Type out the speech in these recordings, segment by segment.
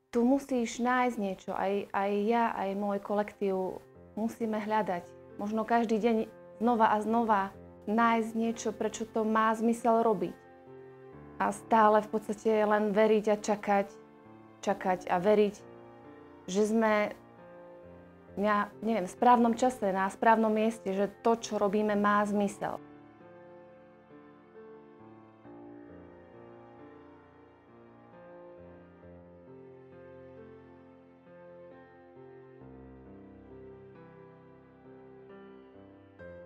tu musíš nájsť niečo, aj ja, aj môj kolektív musíme hľadať. Možno každý deň znova a znova nájsť niečo, prečo to má zmysel robiť. A stále v podstate len veriť a čakať a veriť, že sme v správnom čase, na správnom mieste, že to, čo robíme, má zmysel.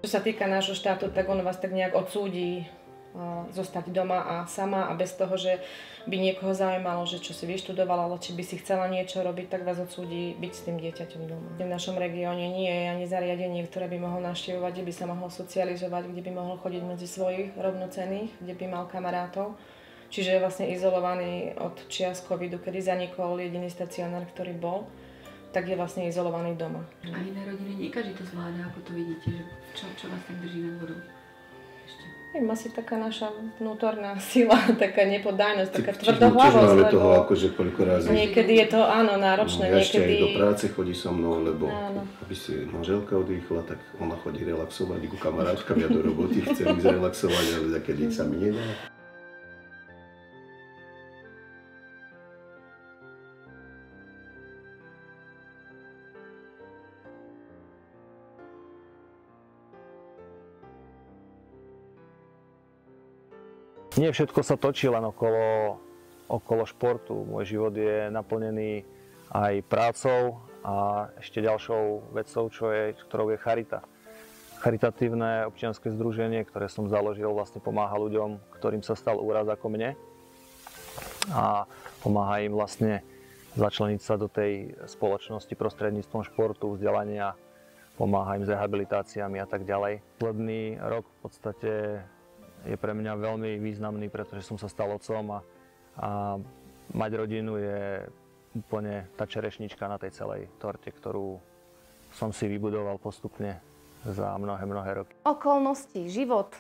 Čo sa týka nášho štátu, tak on vás tak nejak odsúdi zostať doma a sama a bez toho, že by niekoho zaujímalo, že čo si vyštudovala, alebo či by si chcela niečo robiť, tak vás odsúdi byť s tým dieťaťom doma. V našom regióne nie je ani zariadenie, ktoré by mohol navštevovať, kde by sa mohol socializovať, kde by mohol chodiť medzi svojich rovnocenných, kde by mal kamarátov. Čiže je vlastne izolovaný od čias covidu, kedy zanikol jediný stacionár, ktorý bol, tak je vlastne izolovaný doma. A iné rodiny, nie každý to zvláda, ako to vidíte, že čo vás tak drží nad vodou? Ešte. Asi taká naša vnútorná sila, taká nepodajnosť, taká tvrdohlavosť, tvrdohlavosť, lebo toho, akože koľko razy. Niekedy je to áno, náročné, Ja ešte niekedy... aj do práce chodí so mnou, lebo áno. aby si manželka oddychla, tak ona chodí relaxovať ku kamarátkam, ja do roboty chcem ísť relaxovať, ale takedy sa mi nedá. Nie všetko sa točí len okolo športu. Môj život je naplnený aj prácou a ešte ďalšou vecou, ktorou je charita. Charitatívne občianske združenie, ktoré som založil, vlastne pomáha ľuďom, ktorým sa stal úraz ako mne. A pomáha im vlastne začleniť sa do tej spoločnosti prostredníctvom športu, vzdelania, pomáha im s rehabilitáciami a tak ďalej. Posledný rok v podstate je pre mňa veľmi významný, pretože som sa stal otcom a mať rodinu je úplne tá čerešnička na tej celej torte, ktorú som si vybudoval postupne za mnohé roky. Okolnosti, život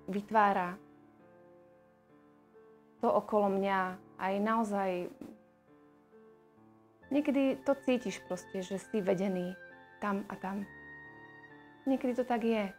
vytvára to okolo mňa aj naozaj... Niekedy to cítiš proste, že si vedený tam a tam. Niekedy to tak je.